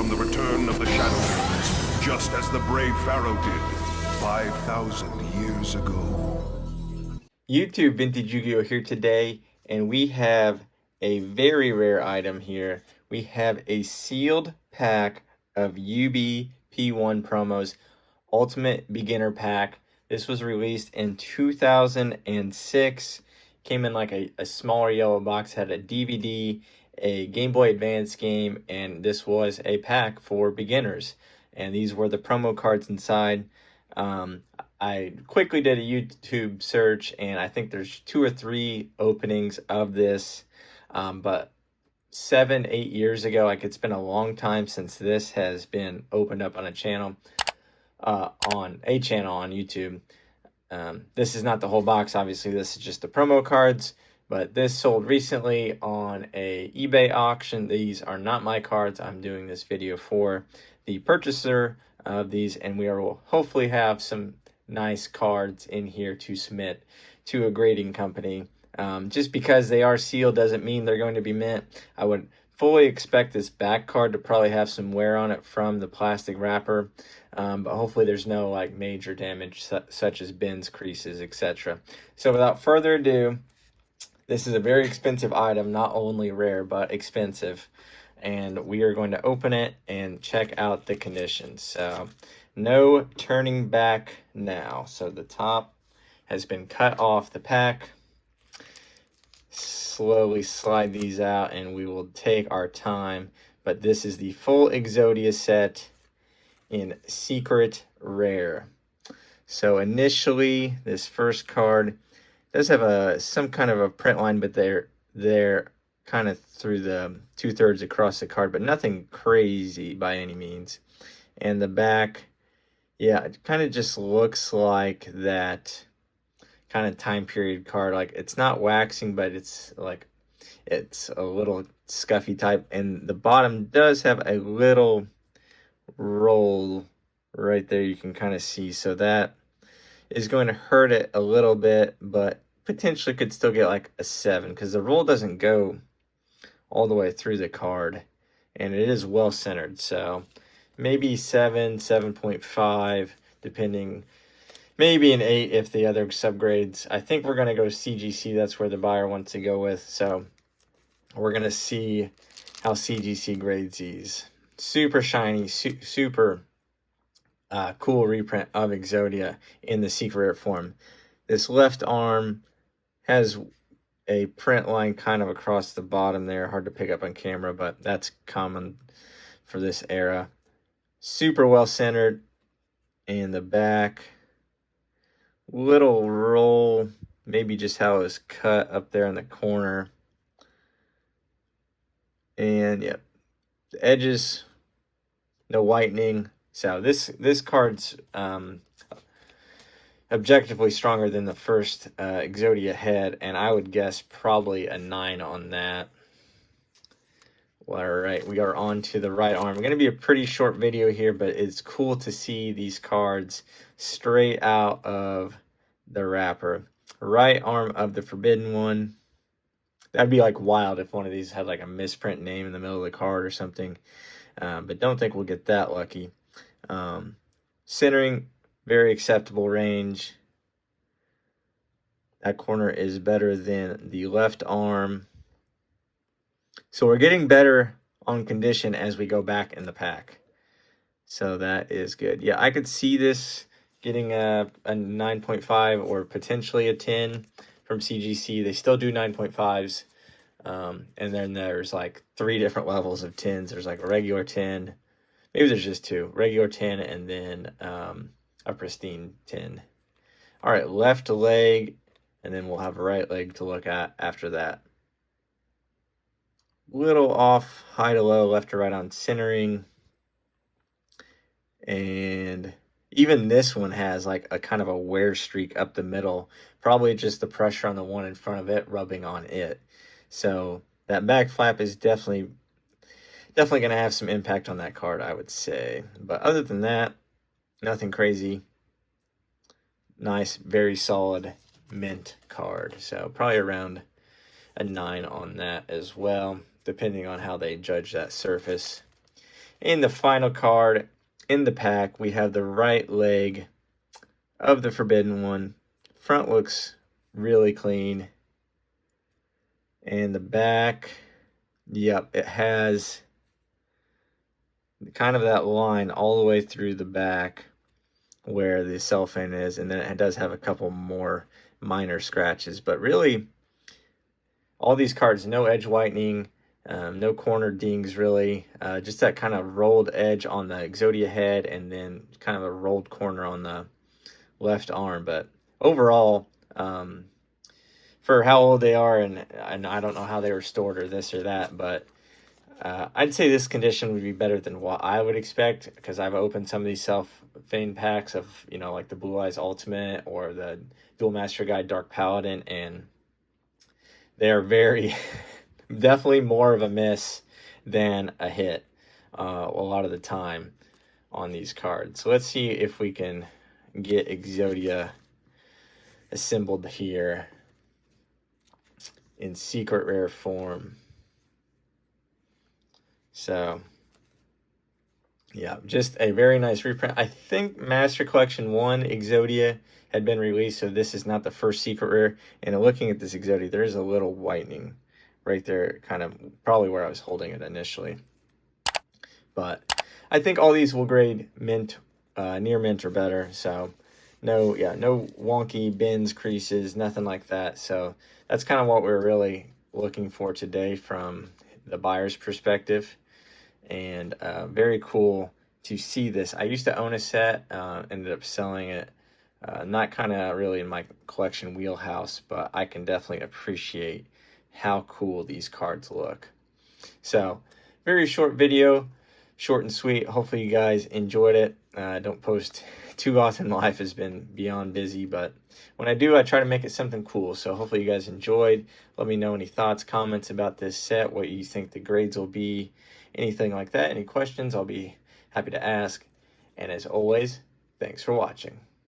from the return of the Shadow, just as the brave Pharaoh did 5,000 years ago. YouTube Vintage Yu-Gi-Oh here today, and we have a very rare item here. We have a sealed pack of UBP1 promos, Ultimate Beginner Pack. This was released in 2006. Came in like a smaller yellow box, had a DVD, a Game Boy Advance game, and this was a pack for beginners. And these were the promo cards inside. I quickly did a YouTube search, and I think there's 2 or 3 openings of this. But 7, 8 years ago, like, it's been a long time since this has been opened up on a channel, on YouTube. This is not the whole box, obviously. This is just the promo cards, but this sold recently on a eBay auction. These are not my cards. I'm doing this video for the purchaser of these, and we will hopefully have some nice cards in here to submit to a grading company. Just because they are sealed doesn't mean they're going to be mint. I would fully expect this back card to probably have some wear on it from the plastic wrapper, but hopefully there's no like major damage such as bends, creases, etc. So without further ado, this is a very expensive item, not only rare but expensive, and we are going to open it and check out the conditions. So no turning back now. So the top has been cut off the pack. Slowly slide these out and we will take our time, but this is the full Exodia set in secret rare. So initially, this first card does have some kind of a print line, but they're kind of through the 2/3 across the card, but nothing crazy by any means. And the back, yeah, it kind of just looks like that kind of time period card. Like, it's not waxing, but it's like it's a little scuffy type, and the bottom does have a little roll right there, you can kind of see. So that is going to hurt it a little bit, but potentially could still get like a 7 because the roll doesn't go all the way through the card, and it is well centered. So maybe 7, 7.5, depending. Maybe an 8 if the other subgrades. I think we're going to go CGC. That's where the buyer wants to go with. So we're going to see how CGC grades these. Super shiny, super cool reprint of Exodia in the secret rare form. This left arm has a print line kind of across the bottom there. Hard to pick up on camera, but that's common for this era. Super well centered. And the back, little roll, maybe just how it was cut up there in the corner. And yep, the edges, no whitening. So this card's objectively stronger than the first Exodia head, and I would guess probably a 9 on that. All right, we are on to the right arm. Going to be a pretty short video here, but it's cool to see these cards straight out of the wrapper. Right arm of the Forbidden One. That'd be like wild if one of these had like a misprint name in the middle of the card or something, but don't think we'll get that lucky. Centering, very acceptable range. That corner is better than the left arm. So we're getting better on condition as we go back in the pack. So that is good. Yeah, I could see this getting a 9.5 or potentially a 10 from CGC. They still do 9.5s. And then there's like 3 different levels of 10s. There's like a regular 10. Maybe there's just 2. Regular 10 and then a pristine 10. All right, left leg, and then we'll have a right leg to look at after that. Little off high to low, left to right on centering. And even this one has like a kind of a wear streak up the middle. Probably just the pressure on the one in front of it rubbing on it. So that back flap is definitely going to have some impact on that card, I would say. But other than that, nothing crazy. Nice, very solid mint card. So probably around a 9 on that as well, depending on how they judge that surface. In the final card in the pack, we have the right leg of the Forbidden One. Front looks really clean. And the back, yep, it has kind of that line all the way through the back where the cellophane is, and then it does have a couple more minor scratches, but really all these cards, no edge whitening, no corner dings really, just that kind of rolled edge on the Exodia head, and then kind of a rolled corner on the left arm. But overall, for how old they are, and I don't know how they were stored or this or that, but I'd say this condition would be better than what I would expect, because I've opened some of these cellophane packs of, you know, like the Blue Eyes Ultimate or the Dual Master Guide Dark Paladin, and they're very, definitely more of a miss than a hit a lot of the time on these cards. So let's see if we can get Exodia assembled here in secret rare form. So, yeah, just a very nice reprint. I think Master Collection 1 Exodia had been released, so this is not the first secret rare. And looking at this Exodia, there's a little whitening right there, kind of probably where I was holding it initially. But I think all these will grade mint, near mint or better. So no wonky bends, creases, nothing like that. So that's kind of what we're really looking for today from the buyer's perspective. And very cool to see this. I used to own a set, ended up selling it. Not kind of really in my collection wheelhouse, but I can definitely appreciate how cool these cards look. So, very short video, short and sweet. Hopefully you guys enjoyed it. I don't post too often. Life has been beyond busy, but when I do, I try to make it something cool. So hopefully you guys enjoyed. Let me know any thoughts, comments about this set, what you think the grades will be, anything like that. Any questions, I'll be happy to ask. And as always, thanks for watching.